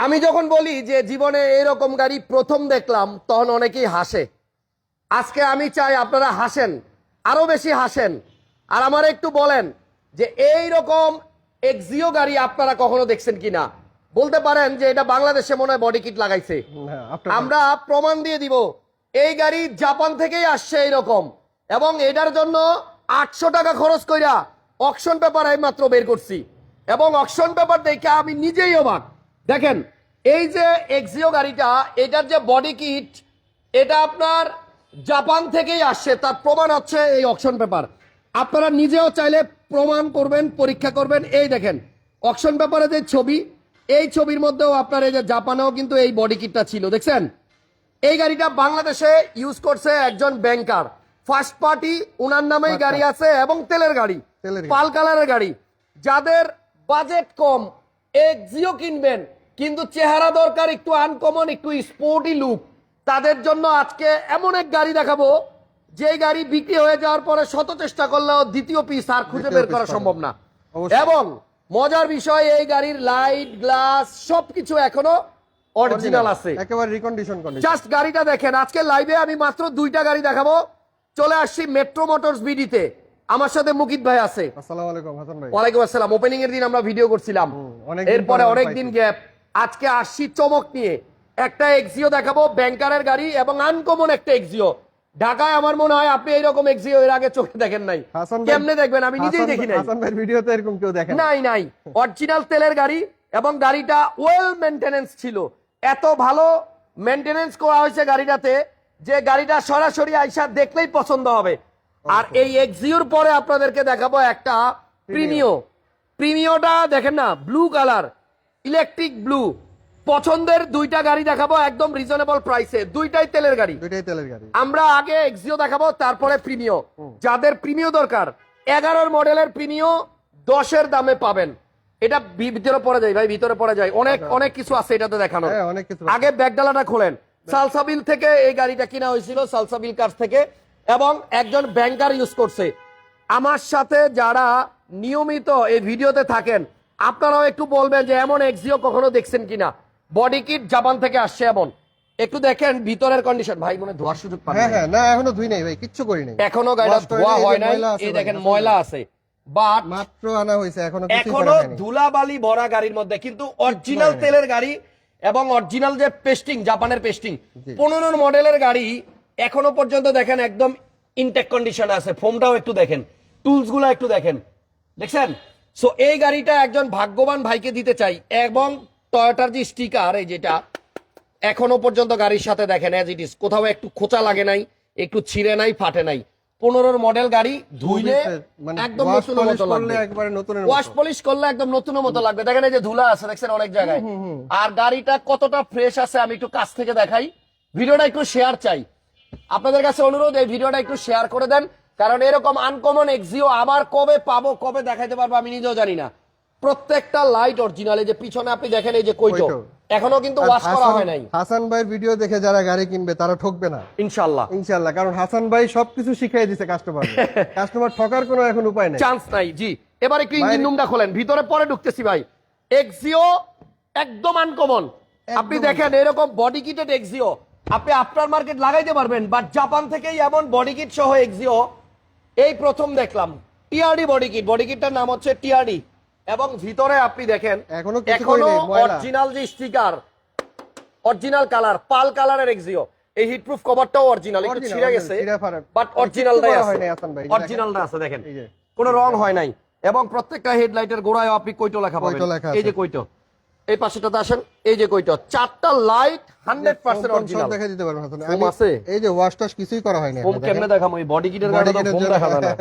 আমি যখন বলি যে জীবনে এরকম গাড়ি প্রথম দেখলাম তখন অনেকেই হাসে। আজকে আমি চাই আপনারা হাসেন, আরো বেশি হাসেন, আর আমার একটু বলেন যে এই রকম এক্সিও গাড়ি আপনারা কখনো দেখছেন কিনা। বলতে পারেন যে এটা বাংলাদেশে মনে হয় বডি কিট লাগাইছে। আমরা প্রমাণ দিয়ে দিব এই গাড়ি জাপান থেকেই আসছে এইরকম, এবং এটার জন্য 800 টাকা খরচ কইরা অকশন পেপার এই মাত্র বের করছি, এবং অকশন পেপার দেখে আমি নিজেই অবাক। দেখেন এই যে এক্সিও গাড়িটা, এটার যে বডি কিট, এটা আপনার জাপান থেকেই আসছে, তার প্রমাণ হচ্ছে এই অকশন পেপার। আপনারা নিজেও চাইলে প্রমাণ করবেন, পরীক্ষা করবেন। এই দেখেন অকশন পেপারে যে ছবি, এই ছবির মধ্যেও আপনার এই যে জাপানেও কিন্তু এই বডি কিটটা ছিল, দেখছেন। এই গাড়িটা বাংলাদেশে ইউজ করছে একজন ব্যাংকার, ফার্স্ট পার্টি, উনার নামেই গাড়ি আছে, এবং তেলের গাড়ি, পাল কালারের গাড়ি। যাদের বাজেট কম এক্সিও কিনবেন কিন্তু চেহারা দরকার একটু আনকমন, একটু স্পোর্টি লুক, তাদের জন্য আজকে এমন এক গাড়ি দেখাবো যে গাড়ি বিক্রি হয়ে যাওয়ার পরে শত চেষ্টা করলেও দ্বিতীয় পিস আর খুঁজে বের করা সম্ভব না। এবং মজার বিষয়, এই গাড়ির লাইট, গ্লাস সবকিছু এখনো অরিজিনাল আছে, একেবারে রিকন্ডিশন কন্ডিশন। জাস্ট গাড়িটা দেখেন। আজকে লাইভে আমি মাত্র 2টা গাড়ি দেখাবো। চলে আসছি মেট্রো মোটরস বিডিতে, আমার সাথে মুকিত ভাই আছে। আসসালামু আলাইকুম হাসান ভাই। ওয়ালাইকুম আসসালাম। ওপেনিং এর দিন আমরা ভিডিও করছিলাম, এরপরে অনেকদিন গ্যাপ। আজকে আসছি চমক নিয়ে, একটা এক্সিও দেখাবো, ব্যাংকারের গাড়ি এবং আনকমন একটা এক্সিও। ঢাকায় আমার মনে হয় আপনি এইরকম এক্সিও এর আগে চোখে দেখেন নাই। কেমনে দেখবেন, আমি নিজেই দেখি নাই। হাসান ভাইয়ের ভিডিওতে এরকম কেউ দেখেন নাই। অরিজিনাল তেলের গাড়ি, এবং গাড়িটা ওয়েল মেইনটেনেন্স ছিল। এত ভালো মেইনটেনেন্স করা হয়েছে গাড়িটাতে যে গাড়িটা সরাসরি আইসা দেখলেই পছন্দ হবে। আর এই এক্সিওর পরে আপনাদেরকে দেখাবো একটা প্রিমিওটা দেখেন না, ব্লু কালার, ইলেকট্রিক ব্লু। পছন্দের 2টা গাড়ি দেখাবো একদম রিজনেবল প্রাইসে, দুইটাই তেলের গাড়ি। আমরা আগে এক্সিও দেখাবো, তারপরে প্রিমিও। যাদের প্রিমিও দরকার, 11 মডেলের প্রিমিও 10-এর দামে পাবেন। এটা ভিতরে পড়ে যায় ভাই, ভিতরে পড়ে যায়, অনেক কিছু আছে এটাতে দেখানো। আগে ব্যাগডালাটা খোলেন। সালসাবিল থেকে এই গাড়িটা কিনা হয়েছিল, সালসাবিল কার থেকে, এবং একজন ব্যাংকার ইউজ করছে। আমার সাথে যারা নিয়মিত এই ভিডিওতে থাকেন, আপনারাও একটু বলবেন যে এমন এক্সিও কখনো দেখছেন কিনা। বডি কিট জাপান থেকে আসছে এমন। একটু দেখেন ভিতরের কন্ডিশন। ভাই মনে ধোয়ার সুযোগ পান? হ্যাঁ না, এখনো ধুই নাই ভাই, কিচ্ছু করি নাই, এখনো গাড়িটা ধোয়া হয় নাই। এই দেখেন ময়লা আছে, বাট মাত্র আনা হয়েছে, এখনো ধুলাবালি ভরা গাড়ির মধ্যে, কিন্তু অরিজিনাল তেলের গাড়ি এবং অরিজিনাল যে পেস্টিং, জাপানের পেস্টিং। 15 মডেলের গাড়ি এখনো পর্যন্ত দেখেন একদম ইনটেক কন্ডিশনে আছে। ফোমটাও একটু দেখেন, টুলস গুলা একটু দেখেন, দেখছেন। সো এই গাড়িটা একজন ভাগ্যবান ভাইকে দিতে চাই। এবং টয়োটার যে স্টিকার, এই যেটা এখনো পর্যন্ত গাড়ির সাথে দেখেন এজ ইট ইজ, কোথাও একটু খোঁচা লাগে নাই, একটু ছিঁড়ে নাই, ফাটে নাই। 15 মডেল গাড়ি, ধুইলে একদম নতুনের মতো লাগবে, ওয়াশ পলিশ করলে একদম নতুনের মতো লাগবে। দেখেন এই যে ধুলা আছে, দেখছেন অনেক জায়গায়। আর গাড়িটা কতটা ফ্রেশ আছে আমি একটু কাছ থেকে দেখাই। ভিডিওটা একটু শেয়ার চাই, আপনাদের কাছে অনুরোধ, এই ভিডিওটা একটু শেয়ার করে দেন, কারণ এরকম আনকমন এক্সিও আবার কবে পাবো, কবে দেখাইতে পারবো আমি নিজেও জানি না। প্রত্যেকটা লাইট অরিজিনাল। এই যে পিছনে আপনি দেখেন, এই যে কইটো এখনো কিন্তু ওয়াশ করা হয় নাই। হাসান ভাইয়ের ভিডিও দেখে যারা গাড়ি কিনবে তারা ঠকবে না ইনশাআল্লাহ, কারণ হাসান ভাই সবকিছু শিখিয়ে দিয়েছে কাস্টমার। কাস্টমার ঠকার কোনো এখন উপায় নাই, চান্স নাই। জি, এবার একটু ইঞ্জিন রুমটা খোলেন, ভিতরে পরে ঢুকতেছি ভাই। এক্সিও একদম আনকমন। আপনি দেখেন এরকম বডি কিটেড এক্সিও আপনি আফটার মার্কেট লাগাইতে পারবেন, বাট জাপান থেকেই এমন বডি কিট সহ এক্সিও এই প্রথম দেখলাম। টিআরডি বডি কিট, বডি কিটটার নাম হচ্ছে টিআরডি। এবং ভিতরে আপনি দেখেন এখনো অরিজিনাল যে স্টিকার, অরিজিনাল কালার, পাল কালারের এক্সিও। এই হিটপ্রুফ কভারটাও অরিজিনাল, একটু ছিঁড়ে গেছে বাট অরিজিনালটাই আছে, অরিজিনালটা আছে। দেখেন কোনো রং হয় নাই। এবং প্রত্যেকটা হেডলাইটের গোড়ায় আপনি কইটো লেখা পাবেন। এই যে কইটো, এই পাশেটাতে আসেন, এই যে কইটো, 4টা লাইট 100% অরিজিনাল দেখা দিতে পারবেন হাসান। ফোম আছে, এই যে ওয়াশ টাশ কিছুই করা হয়নি। ফোম কেমনে দেখাম? ওই বডি কিটের গাড়ি তো ফোম দেখা যায় না,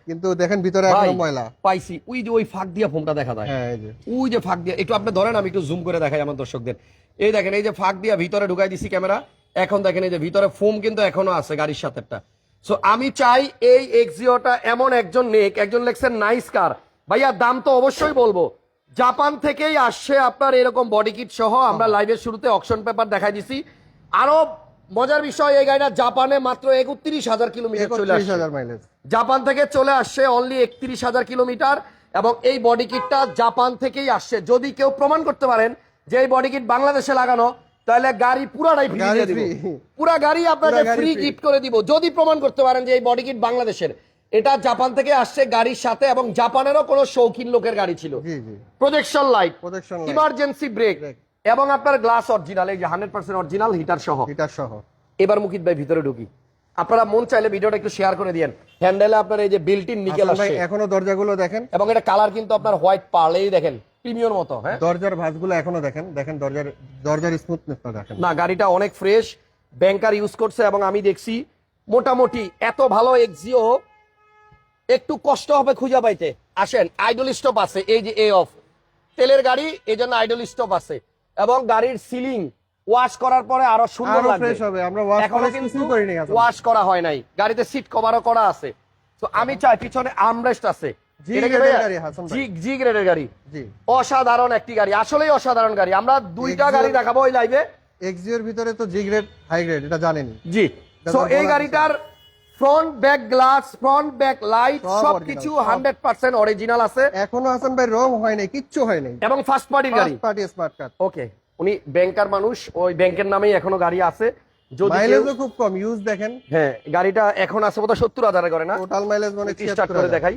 কিন্তু দেখেন ভিতরে একদম ময়লা পাইছি। ওই যে ওই ফাঁক দিয়া ফোমটা দেখা যায়। হ্যাঁ এই যে ওই যে ফাঁক দিয়া, একটু আপনি ধরেন, আমি একটু জুম করে দেখাই আমার দর্শকদের। এই দেখেন এই যে ফাঁক দিয়া ভিতরে ঢুকাই দিছি ক্যামেরা। এখন দেখেন এই যে ভিতরে ফোম কিন্তু এখনো আছে গাড়ির সাথেটা। সো আমি চাই এই এক্সিওটা এমন একজন নেক, একজন লেখছেন নাইস কার। ভাইয়া দাম তো অবশ্যই বলবো, জাপান থেকেই আসছে আপনার এরকম বডি কিট সহ। আমরা লাইভের শুরুতে অকশন পেপার দেখাই দিছি। আরো মজার বিষয়, এই গাড়িটা জাপানে মাত্র 31,000 কিলোমিটার চলে আসছে। জাপান থেকে চলে আসছে অনলি 31,000 কিলোমিটার, এবং এই বডি কিটটা জাপান থেকেই আসছে। যদি কেউ প্রমাণ করতে পারেন যে এই বডি কিট বাংলাদেশে লাগানো, তাহলে গাড়ি পুরাটাই ফ্রি গাড়ি দিয়ে দিব। free। পুরা গাড়ি আপনাকে পুরা গাড়ি ফ্রি free। গিফট করে দিব যদি প্রমাণ করতে পারেন যে এই বডি কিট বাংলাদেশের। এটা জাপান থেকে আসছে গাড়ির সাথে, এবং জাপানেরও কোনো শৌখিন লোকের গাড়ি ছিল। জি জি। Projection light, Projection light। Emergency brake, Brake। এবং আপনার গ্লাস অরিজিনাল, এই যে 100% অরিজিনাল হিটার সহ। এটার সহ। এবার মুকিত ভাই ভিতরে ঢুকি, আপনারা মন চাইলে ভিডিওটা একটু শেয়ার করে দিয়েন। হ্যান্ডেলে আপনার এই যে বিল্ট ইন নিকেল হাসান ভাই আসছে, এখনো দরজাগুলো দেখেন, এবং এটা কালার কিন্তু আপনার হোয়াইট পার্লেই দেখেন প্রিমিয়ার মতো। হ্যাঁ, দরজার ভাঁজগুলো এখনো দেখেন, দেখেন দরজার স্মুথনেসটা দেখেন। না গাড়িটা অনেক ফ্রেশ, ব্যাংকার ইউজ করছে, এবং আমি দেখছি মোটামুটি এত ভালো এক্সিও একটু কষ্ট হবে খুঁজে পাইতে। আসেন, আইডল স্টপ আছে, এই যে এ অফ তেলের গাড়ি, এই জন্য আইডল স্টপ আছে, এবং গাড়ির সিলিং ওয়াশ করার পরে আরো সুন্দর আরো লাগবে। ফ্রেশ হবে, আমরা ওয়াশ এখনো করে কিন্তু কিছুই করিনি হাসান ভাই। ওয়াশ করা হয় নাই, গাড়িতে সিট কভারও করা আছে। তো আমি চাই পিছনে আর্মরেস্ট আছে। জি এটা কি গ্রেডের ভাইয়া? গাড়ি হাসান ভাই। জি গ্রেডের গাড়ি, জি। অসাধারণ একটি গাড়ি, আসলেই অসাধারণ গাড়ি। আমরা দুইটা Exio- গাড়ি দেখাবো ওই লাইভে। এক্সিওর ভিতরে তো জি গ্রেড হাই গ্রেড এটা জানেনি। জি, এটা সো তো এই বলা গাড়িটার front back glass, front back light সব সবকিছু original, সব। 100% অরিজিনাল আছে, এখনো হাসান ভাই রং হয় নাই, কিচ্ছু হয় নাই। এবং ফার্স্ট পার্টির গাড়ি। First party smart card. Okay, উনি ব্যাংকার মানুষ, ওই ব্যাংকের নামেই এখনো গাড়ি আছে। যদি কেউ- মাইলেজও খুব কম, ইউজ দেখেন। হ্যাঁ, গাড়িটা এখন আছে বোধহয় 70,000 করে না, টোটাল মাইলেজ মানে স্টার্ট করে দেখাই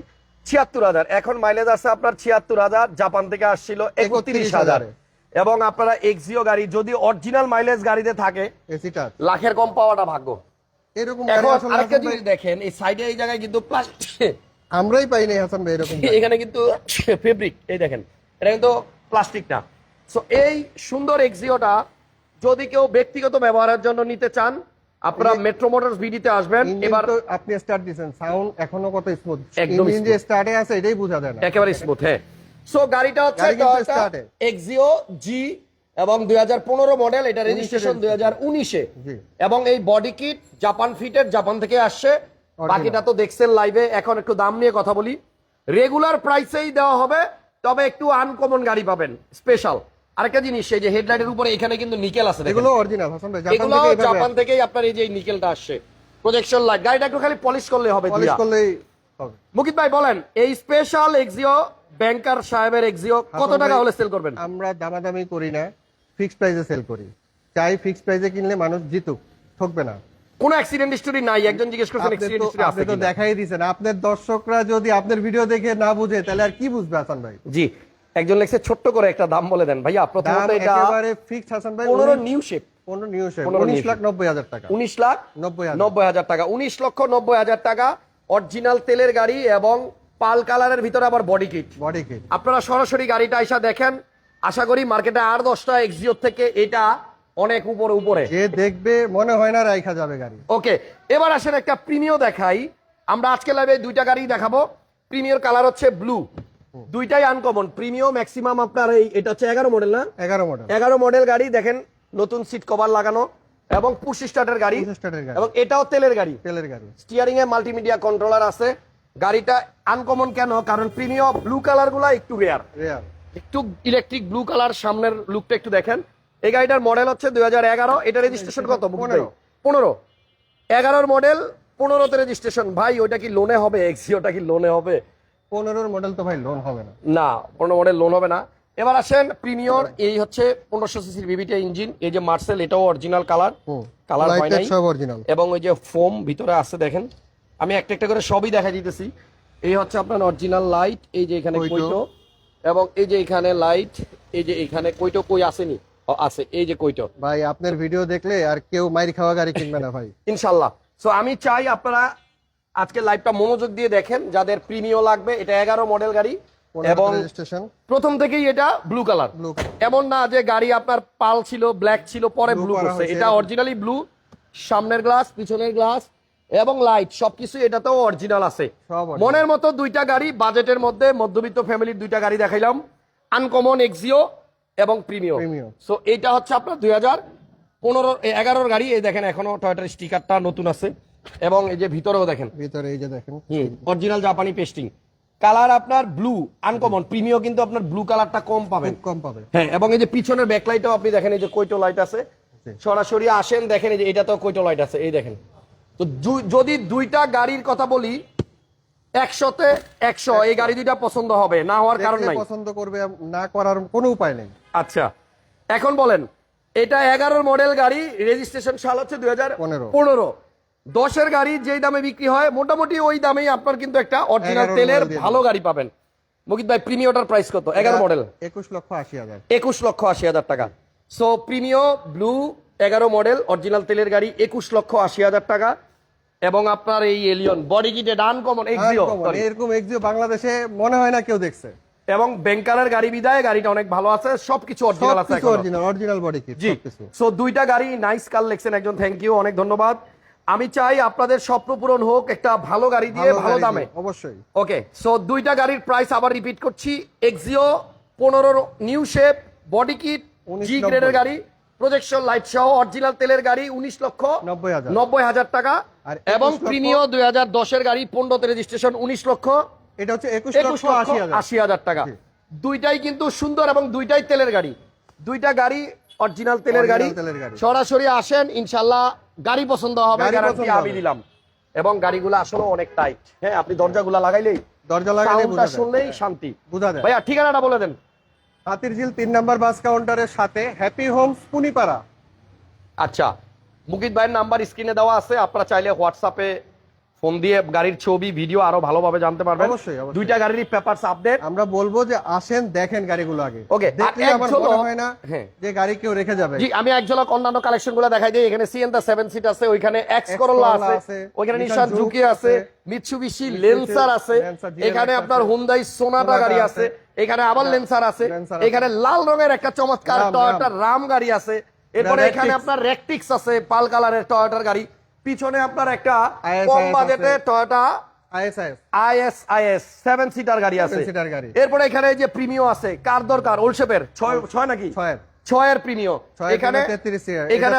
76,000। এখন মাইলেজ আছে আপনার 76,000, জাপান থেকে আসছিল 31,000। এবং আপনারা এক্সিও গাড়ি যদি অরিজিনাল মাইলেজ গাড়িতে থাকে, এসিটা লাখের কম পাওয়াটা ভাগ্য। এরকম গাড়ি এখন আসলে আরেকটা হাসান ভাই জিনিস দেখেন, এই সাইডে এই জায়গায় কিন্তু প্লাস্টিক, আমরাই পাই নাই হাসান ভাই এরকম গাড়ি। এখানে কিন্তু ফেব্রিক, এই দেখেন এটা কিন্তু প্লাস্টিক না। সো এই সুন্দর এক্সিওটা যদি কেউ ব্যক্তিগত ব্যবহারের জন্য নিতে চান, আপনারা মেট্রো মোটরস ভিডিতে আসবেন। ইঞ্জিন এবার তো আপনি স্টার্ট দিবেন, সাউন্ড এখনো কত স্মুথ, একদম ইঞ্জিন যে স্টার্টে আছে এটাই বোঝা যায় না। একেবারে স্মুথ। হ্যাঁ, সো গাড়িটা হচ্ছে গাড়ি কিন্তু টয়োটা start এ। এক্সিও জি, এবং 2015 মডেল, এটা রেজিস্ট্রেশন 2019-এ, জি। এবং এই বডি কিট জাপান ফিটের, জাপান থেকে আসছে। বাকিটা তো দেখছেন লাইভে। এখন একটু দাম নিয়ে কথা বলি। রেগুলার প্রাইসেই দেওয়া হবে, তবে একটু আনকমন গাড়ি পাবেন স্পেশাল। আরেকটা জিনিস, এই যে হেডলাইটের উপরে এখানে কিন্তু নিকেল আছে, দেখেন। এগুলো অরিজিনাল হাসান ভাই, জাপান এগুলো থেকে এইভাবে জাপান থেকেই আপনার এই যে নিকেলটা আসছে। প্রজেকশন লাইট, গাড়িটা একটু খালি পলিশ করলে হবে। পলিশ করলেই হবে। মুকিত ভাই বলেন, এই স্পেশাল এক্সিও, ব্যাংকার সাহেবের এক্সিও কত হাসান টাকা ভাই, হলে সেল করবেন? আমরা দামাদামি করি না, ফিক্সড প্রাইসে সেল করি। চাই ফিক্সড প্রাইসে কিনলে মানুষ জিতুক, ঠকবে না। কোনো অ্যাক্সিডেন্ট হিস্টোরি নাই? একজন জিজ্ঞেস করছেন আপনি অ্যাক্সিডেন্ট তো হিস্টোরি আছে আপনি তো কিনা? দেখাই দিয়েছেন, আপনার দর্শকরা যদি আপনার ভিডিও দেখে না বুঝে তাহলে আর কি বুঝবে হাসান ভাই? জি, একজন লেখছে ছোট্ট করে একটা দাম বলে দেন ভাইয়া। দাম প্রথমত এটা একেবারে ফিক্সড হাসান ভাই, 15 new shape, 15 new shape, 15 new 19,90,000 টাকা। 19,90,000 টাকা, 19,90,000 টাকা অরিজিনাল তেলের গাড়ি, এবং পাল কালারের ভিতরে আবার বডি কিট। বডি কিট আপনারা সরাসরি গাড়িটা আইসা দেখেন। আশা করি মার্কেটে আর 10টা এক্সিওর থেকে এটা অনেক উপরে উপরে। যে দেখবে মনে হয় না রাইখা যাবে গাড়ি। ওকে, এবার আসেন একটা প্রিমিয় দেখাই। আমরা আজকে লাইভে দুইটা গাড়ি দেখাবো। প্রিমিয়র কালার হচ্ছে ব্লু, দুইটাই আনকমন। প্রিমিয় ম্যাক্সিমাম আপনার এটা হচ্ছে 11 মডেল না, 11 মডেল, 11 মডেল গাড়ি। দেখেন নতুন সিট কভার লাগানো, এবং পুশ স্টার্টের গাড়ি, স্টার্টের গাড়ি, এবং এটাও তেলের গাড়ি। তেলের গাড়ি, স্টিয়ারিং এ মাল্টিমিডিয়া কন্ট্রোলার আছে। গাড়িটা আনকমন কেন? কারণ প্রিমিয়াম ব্লু কালার গুলা একটু রেয়ার, রিয়াল। একটু ইলেকট্রিক ব্লু কালার। সামনের লুকটা একটু দেখেন। এই গাড়িটার মডেল হচ্ছে 2011, এটা রেজিস্ট্রেশন কত? 15। 11 মডেল, 15তে রেজিস্ট্রেশন। ভাই ওইটা কি লোনে হবে? এক্সিওটা কি লোনে হবে? 15 মডেল তো ভাই লোন হবে না। না, 15 মডেল লোন হবে না। এবার আসেন প্রিমিয়র, এই হচ্ছে 1500 সিসির ভিভিটি ইঞ্জিন। এই যে মার্সেল, এটাও অরিজিনাল কালার, কালার হয় লাইট নাই, সব অরিজিনাল, এবং ওই যে ফোম ভিতরে আছে দেখেন। আমি একটা একটা করে সবই দেখা দিতেছি। এই হচ্ছে আপনার অরিজিনাল লাইট, এই যে এখানে কইটো। কইটো, এবং এই যে এখানে লাইট, এই যে এখানে কইটো কই আসেনি, আছে এই যে কইটো। ভাই আপনার ভিডিও দেখলে আর কেউ মাইর খাওয়া গাড়ি কিনবে না ভাই, ইনশাল্লাহ। সো আমি চাই আপনারা আজকে লাইভটা মনোযোগ দিয়ে দেখেন, যাদের প্রিমিয়াম লাগবে। এটা 11 মডেল গাড়ি, এবং রেজিস্ট্রেশন প্রথম থেকেই এটা ব্লু কালার। ব্লু। এমন না যে গাড়ি আপনার পাল ছিল, ব্ল্যাক ছিল, পরে Blue ব্লু করা করছে। হয়েছে, এটা এরকম। Originally blue. সামনের গ্লাস, পিছনের গ্লাস, এবং লাইট সবকিছু এটাতেও অরিজিনাল আছে। সব original। মনের মতো দুইটা গাড়ি, বাজেটের মধ্যে মধ্যবিত্ত ফ্যামিলির দুইটা গাড়ি দেখাইলাম, আনকমন এক্সিও এবং প্রিমিয়াম। Premium। সো এইটা হচ্ছে আপনার 2011 গাড়ি। এই দেখেন এখনো টয়োটার স্টিকারটা নতুন আছে, এবং এই যে ভিতরেও দেখেন ভিতরে এই যে দেখেন অরিজিনাল জাপানি পেস্টিং। কালার আপনার ব্লু, আনকমন। প্রিমিয়াম কিন্তু আপনার ব্লু কালারটা কম পাবেন। খুব কম পাবে। হ্যাঁ, এবং এই যে পিছনের ব্যাকলাইটও আপনি দেখেন, এই যে কইটো লাইট আছে। জি। সরাসরি আসেন দেখেন, এই যে এটাতেও কইটো লাইট আছে, এই দেখেন। তো যদি দুইটা গাড়ির কথা বলি, 100তে 100 এই গাড়ি দুইটা পছন্দ হবে, না হওয়ার কারণ দেখলে নাই। পছন্দ করবে, না করার কোনো উপায় নেই। আচ্ছা, এখন বলেন, এটা 11 মডেল গাড়ি, রেজিস্ট্রেশন সাল হচ্ছে 2015। 10-এর গাড়ি যেই দামে বিক্রি হয় মোটামুটি ওই দামেই আপনার কিন্তু একটা অরিজিনাল 11 তেলের model দিয়ে ভালো গাড়ি পাবেন। মুকিত ভাই, প্রিমিওটার প্রাইস কত? 11 মডেল 21,80,000। 21,80,000 টাকা। So Premio blue 11 model original তেলের গাড়ি 21,80,000 টাকা। এবং আপনার এই এলিয়ন বডি কিটে ডান কমন এক্সিও, এরকম এক্সিও বাংলাদেশে মনে হয় না কেউ দেখছে। এবং ব্যাংকারের গাড়ি বিদায় গাড়িটা অনেক ভালো আছে, সবকিছু অরিজিনাল আছে এখন। অরিজিনাল বডি কিট জি। সবকিছু। সো দুইটা গাড়ি নাইস কালেকশন, একজন থ্যাংক ইউ, অনেক ধন্যবাদ। আমি চাই আপনাদের স্বপ্ন পূরণ হোক একটা ভালো গাড়ি দিয়ে, ভালো দামে। অবশ্যই। ওকে, সো দুইটা গাড়ির প্রাইস আবার রিপিট করছি। Axio 15 new shape body kit, G গ্রেডের গাড়ি, প্রজেকশন লাইট সহ অরিজিনাল তেলের গাড়ি 19,90,000 টাকা। আর এবং 21,00,000 প্রিমিও 2010-এর গাড়ি 15তে রেজিস্ট্রেশন 19,80,000 এটা হচ্ছে 21,80,000 টাকা। দুইটাই কিন্তু সুন্দর এবং দুইটাই তেলের গাড়ি। দুইটা গাড়ি অরিজিনাল তেলের গাড়ি। সরাসরি আসেন, ইনশাল্লাহ গাড়ি পছন্দ হবে, গ্যারান্টি আমি দিলাম। এবং গাড়িগুলো আসলে অনেক টাইট। হ্যাঁ, আপনি দরজাগুলো লাগাইলেই, সাউন্ডটা শুনলেই শান্তি বুঝা যায়। ভাইয়া ঠিকানাটা বলে দেন। হাতিরঝিল 3 নম্বর বাস কাউন্টারের সাথে হ্যাপি হোমস পুনিপাড়া। আচ্ছা, মুকিত ভাইয়ের নাম্বার স্ক্রিনে দেওয়া আছে, আপনারা চাইলে হোয়াটসঅ্যাপে ফোন দিয়ে গাড়ির ছবি ভিডিও আরো ভালোভাবে জানতে পারবেন। অবশ্যই। দুইটা গাড়িরই পেপারস আপডেট। আমরা বলবো যে আসেন, দেখেন গাড়িগুলো আগে। ওকে, দেখলে আমার মনে হয় না যে গাড়ি কেউ রেখে যাবে। জি, আমি এক ঝলক অন্যান্য কালেকশনগুলো দেখাই দিই। এখানে সিএনটা 7 সিট আছে, ওইখানে এক্স করোলা আছে, ওইখানে নিশান জুকি আছে, মিৎসুবিশি লেন্সার আছে, এখানে আপনার হুন্ডাই সোনাটা গাড়ি আছে, এখানে আবার লেন্সার আছে, এখানে লাল রঙের একটা চমৎকার টয়োটা রাম গাড়ি আছে, এরপরে এখানে আপনার রেকটিক্স আছে পাল কালারের টয়োটার গাড়ি, পিছনে আপনার একটা কম বাজেটে টয়োটা আইএস 7 সিটার গাড়ি আছে। এরপরে এখানে যে প্রিমিও আছে, কার দরকার ওল্ড শেপের 6 নাকি 6 এর প্রিমিও, এখানে এখানে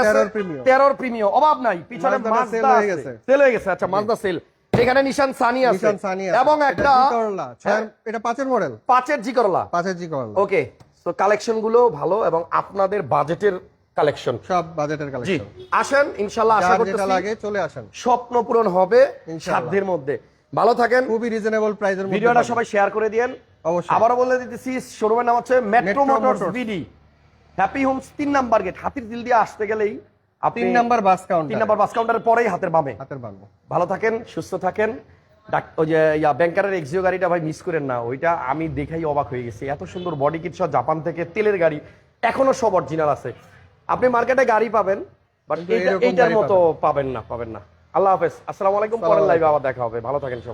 13 প্রিমিও, অভাব নাই। পিছনে মাজদা আছে, সেল হয়ে গেছে। আচ্ছা, মাজদা সেল। এখানে নিশান সানি আছে এবং একটা এটা 5 এর মডেল, 5 এর জি করলা। ওকে, সো কালেকশন গুলো ভালো এবং আপনাদের বাজেটের কালেকশন, সব বাজেটের কালেকশন। আসেন, ইনশাআল্লাহ আশা করতেছি লাগে চলে আসেন, স্বপ্ন পূরণ হবে সাধ্যের মধ্যে। ভালো থাকেন, খুবই রিজনেবল প্রাইসের মধ্যে। ভিডিওটা সবাই শেয়ার করে দিয়েন। অবশ্যই। আবারও বলে দিতেছি, শোরুমের নাম হচ্ছে metro motors BD, happy homes 3 number gate. Hatirjheel দিয়ে আসতে গেলেই 3 number bus counter, 3 number bus কাউন্টারের পরেই হাতের বামে। ভালো থাকেন, সুস্থ থাকেন। ওই যে ব্যাংকারের এক্সিও গাড়িটা ভাই মিস করেন না, ওইটা আমি দেখাই অবাক হয়ে গেছি। এত সুন্দর বডি কিট সহ জাপান থেকে তেলের গাড়ি, এখনো সব অরিজিনাল আছে। আপনি মার্কেটে গাড়ি পাবেন, বাট এইটার মতো পাবেন না। আল্লাহ হাফেজ, আসসালামু আলাইকুম। পরের লাইভে আবার দেখা হবে। ভালো থাকেন সবাই।